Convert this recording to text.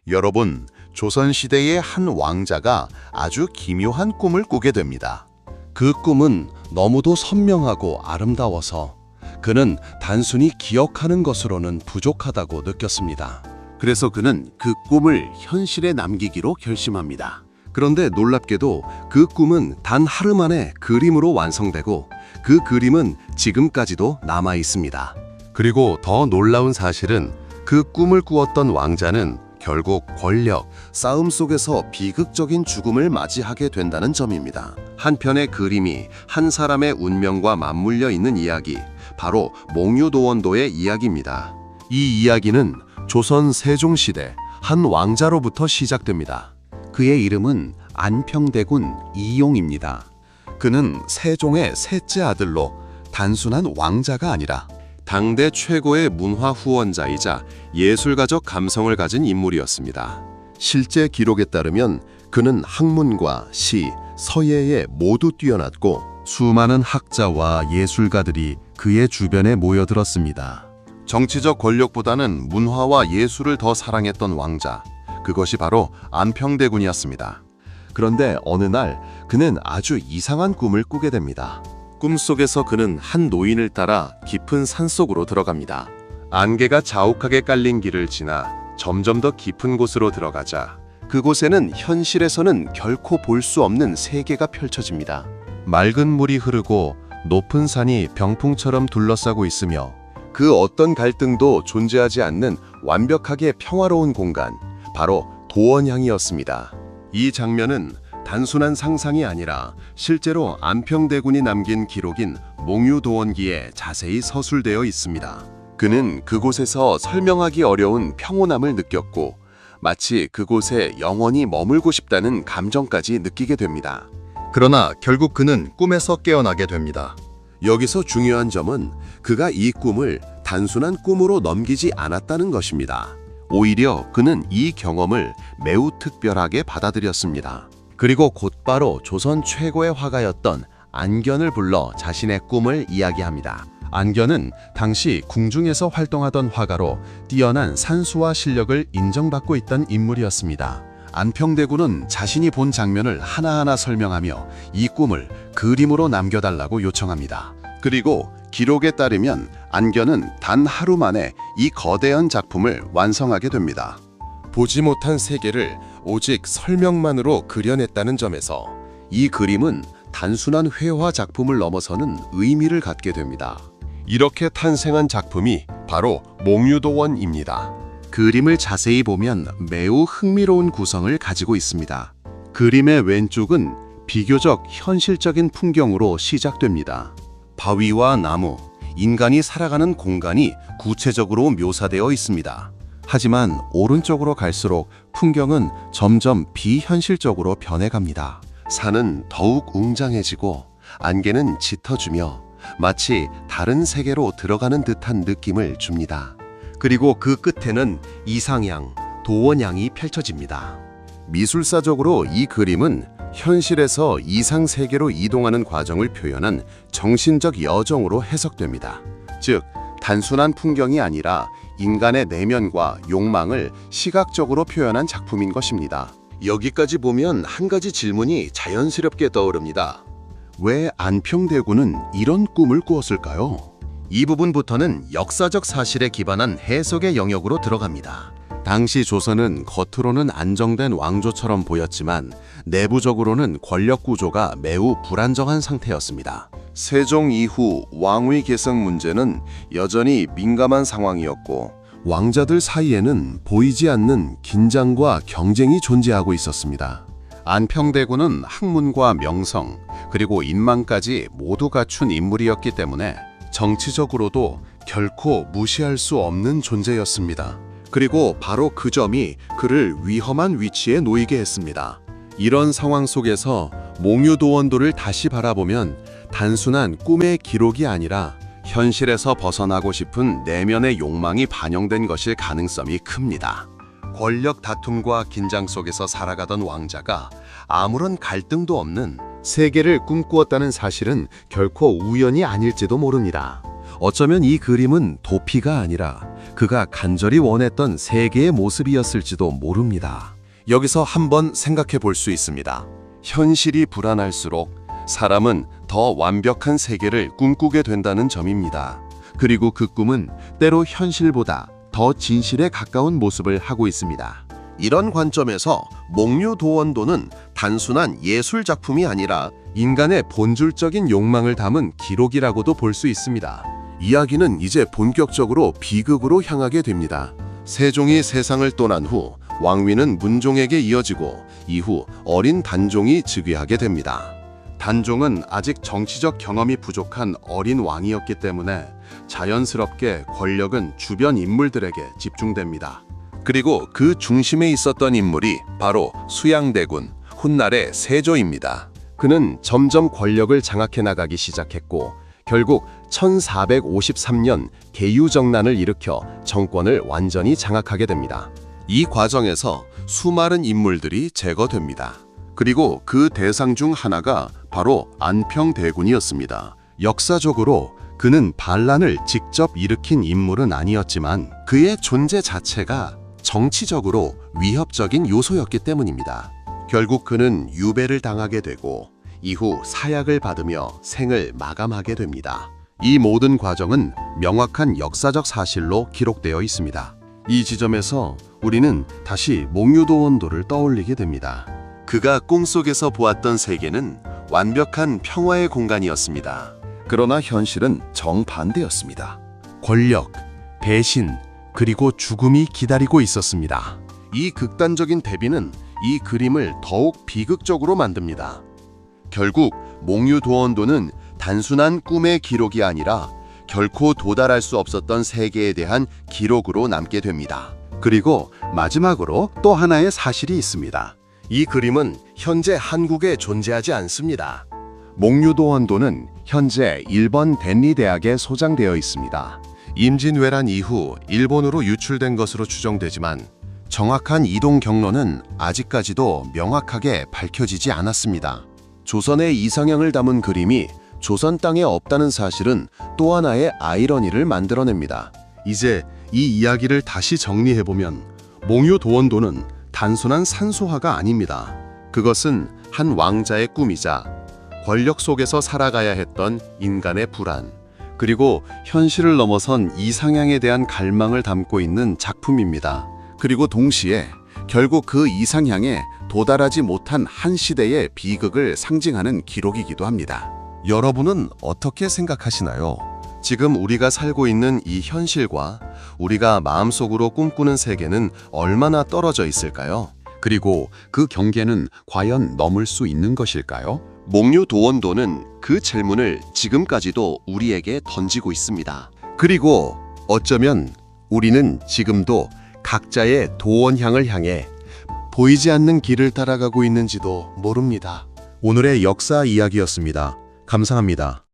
여러분, 조선시대의 한 왕자가 아주 기묘한 꿈을 꾸게 됩니다. 그 꿈은 너무도 선명하고 아름다워서 그는 단순히 기억하는 것으로는 부족하다고 느꼈습니다. 그래서 그는 그 꿈을 현실에 남기기로 결심합니다. 그런데 놀랍게도 그 꿈은 단 하루 만에 그림으로 완성되고 그 그림은 지금까지도 남아 있습니다. 그리고 더 놀라운 사실은 그 꿈을 꾸었던 왕자는 결국 권력, 싸움 속에서 비극적인 죽음을 맞이하게 된다는 점입니다. 한편의 그림이 한 사람의 운명과 맞물려 있는 이야기, 바로 몽유도원도의 이야기입니다. 이 이야기는 조선 세종시대 한 왕자로부터 시작됩니다. 그의 이름은 안평대군 이용입니다. 그는 세종의 셋째 아들로 단순한 왕자가 아니라 당대 최고의 문화 후원자이자 예술가적 감성을 가진 인물이었습니다. 실제 기록에 따르면 그는 학문과 시, 서예에 모두 뛰어났고 수많은 학자와 예술가들이 그의 주변에 모여들었습니다. 정치적 권력보다는 문화와 예술을 더 사랑했던 왕자, 그것이 바로 안평대군이었습니다. 그런데 어느 날 그는 아주 이상한 꿈을 꾸게 됩니다. 꿈속에서 그는 한 노인을 따라 깊은 산속으로 들어갑니다. 안개가 자욱하게 깔린 길을 지나 점점 더 깊은 곳으로 들어가자 그곳에는 현실에서는 결코 볼 수 없는 세계가 펼쳐집니다. 맑은 물이 흐르고 높은 산이 병풍처럼 둘러싸고 있으며 그 어떤 갈등도 존재하지 않는 완벽하게 평화로운 공간, 바로 도원향이었습니다. 이 장면은 단순한 상상이 아니라 실제로 안평대군이 남긴 기록인 몽유도원기에 자세히 서술되어 있습니다. 그는 그곳에서 설명하기 어려운 평온함을 느꼈고 마치 그곳에 영원히 머물고 싶다는 감정까지 느끼게 됩니다. 그러나 결국 그는 꿈에서 깨어나게 됩니다. 여기서 중요한 점은 그가 이 꿈을 단순한 꿈으로 넘기지 않았다는 것입니다. 오히려 그는 이 경험을 매우 특별하게 받아들였습니다. 그리고 곧바로 조선 최고의 화가였던 안견을 불러 자신의 꿈을 이야기합니다. 안견은 당시 궁중에서 활동하던 화가로 뛰어난 산수화 실력을 인정받고 있던 인물이었습니다. 안평대군은 자신이 본 장면을 하나하나 설명하며 이 꿈을 그림으로 남겨달라고 요청합니다. 그리고 기록에 따르면 안견은 단 하루 만에 이 거대한 작품을 완성하게 됩니다. 보지 못한 세계를 오직 설명만으로 그려냈다는 점에서 이 그림은 단순한 회화 작품을 넘어서는 의미를 갖게 됩니다. 이렇게 탄생한 작품이 바로 몽유도원입니다. 그림을 자세히 보면 매우 흥미로운 구성을 가지고 있습니다. 그림의 왼쪽은 비교적 현실적인 풍경으로 시작됩니다. 바위와 나무, 인간이 살아가는 공간이 구체적으로 묘사되어 있습니다. 하지만 오른쪽으로 갈수록 풍경은 점점 비현실적으로 변해갑니다. 산은 더욱 웅장해지고 안개는 짙어지며 마치 다른 세계로 들어가는 듯한 느낌을 줍니다. 그리고 그 끝에는 이상향, 도원향이 펼쳐집니다. 미술사적으로 이 그림은 현실에서 이상 세계로 이동하는 과정을 표현한 정신적 여정으로 해석됩니다. 즉, 단순한 풍경이 아니라 인간의 내면과 욕망을 시각적으로 표현한 작품인 것입니다. 여기까지 보면 한 가지 질문이 자연스럽게 떠오릅니다. 왜 안평대군은 이런 꿈을 꾸었을까요? 이 부분부터는 역사적 사실에 기반한 해석의 영역으로 들어갑니다. 당시 조선은 겉으로는 안정된 왕조처럼 보였지만 내부적으로는 권력 구조가 매우 불안정한 상태였습니다. 세종 이후 왕위 계승 문제는 여전히 민감한 상황이었고 왕자들 사이에는 보이지 않는 긴장과 경쟁이 존재하고 있었습니다. 안평대군은 학문과 명성, 그리고 인망까지 모두 갖춘 인물이었기 때문에 정치적으로도 결코 무시할 수 없는 존재였습니다. 그리고 바로 그 점이 그를 위험한 위치에 놓이게 했습니다. 이런 상황 속에서 몽유도원도를 다시 바라보면 단순한 꿈의 기록이 아니라 현실에서 벗어나고 싶은 내면의 욕망이 반영된 것일 가능성이 큽니다. 권력 다툼과 긴장 속에서 살아가던 왕자가 아무런 갈등도 없는 세계를 꿈꾸었다는 사실은 결코 우연이 아닐지도 모릅니다. 어쩌면 이 그림은 도피가 아니라 그가 간절히 원했던 세계의 모습이었을지도 모릅니다. 여기서 한번 생각해 볼 수 있습니다. 현실이 불안할수록 사람은 더 완벽한 세계를 꿈꾸게 된다는 점입니다. 그리고 그 꿈은 때로 현실보다 더 진실에 가까운 모습을 하고 있습니다. 이런 관점에서 몽유도원도는 단순한 예술 작품이 아니라 인간의 본질적인 욕망을 담은 기록이라고도 볼 수 있습니다. 이야기는 이제 본격적으로 비극으로 향하게 됩니다. 세종이 세상을 떠난 후 왕위는 문종에게 이어지고 이후 어린 단종이 즉위하게 됩니다. 단종은 아직 정치적 경험이 부족한 어린 왕이었기 때문에 자연스럽게 권력은 주변 인물들에게 집중됩니다. 그리고 그 중심에 있었던 인물이 바로 수양대군, 훗날의 세조입니다. 그는 점점 권력을 장악해 나가기 시작했고 결국 1453년 계유정난을 일으켜 정권을 완전히 장악하게 됩니다. 이 과정에서 수많은 인물들이 제거됩니다. 그리고 그 대상 중 하나가 바로 안평대군이었습니다. 역사적으로 그는 반란을 직접 일으킨 인물은 아니었지만 그의 존재 자체가 정치적으로 위협적인 요소였기 때문입니다. 결국 그는 유배를 당하게 되고 이후 사약을 받으며 생을 마감하게 됩니다. 이 모든 과정은 명확한 역사적 사실로 기록되어 있습니다. 이 지점에서 우리는 다시 몽유도원도를 떠올리게 됩니다. 그가 꿈속에서 보았던 세계는 완벽한 평화의 공간이었습니다. 그러나 현실은 정반대였습니다. 권력, 배신, 그리고 죽음이 기다리고 있었습니다. 이 극단적인 대비는 이 그림을 더욱 비극적으로 만듭니다. 결국 몽유도원도는 단순한 꿈의 기록이 아니라 결코 도달할 수 없었던 세계에 대한 기록으로 남게 됩니다. 그리고 마지막으로 또 하나의 사실이 있습니다. 이 그림은 현재 한국에 존재하지 않습니다. 몽유도원도는 현재 일본 덴리 대학에 소장되어 있습니다. 임진왜란 이후 일본으로 유출된 것으로 추정되지만 정확한 이동 경로는 아직까지도 명확하게 밝혀지지 않았습니다. 조선의 이상향을 담은 그림이 조선 땅에 없다는 사실은 또 하나의 아이러니를 만들어냅니다. 이제 이 이야기를 다시 정리해보면 몽유도원도는 단순한 산소화가 아닙니다. 그것은 한 왕자의 꿈이자 권력 속에서 살아가야 했던 인간의 불안, 그리고 현실을 넘어선 이상향에 대한 갈망을 담고 있는 작품입니다. 그리고 동시에 결국 그 이상향에 도달하지 못한 한 시대의 비극을 상징하는 기록이기도 합니다. 여러분은 어떻게 생각하시나요? 지금 우리가 살고 있는 이 현실과 우리가 마음속으로 꿈꾸는 세계는 얼마나 떨어져 있을까요? 그리고 그 경계는 과연 넘을 수 있는 것일까요? 몽유도원도는 그 질문을 지금까지도 우리에게 던지고 있습니다. 그리고 어쩌면 우리는 지금도 각자의 도원향을 향해 보이지 않는 길을 따라가고 있는지도 모릅니다. 오늘의 역사 이야기였습니다. 감사합니다.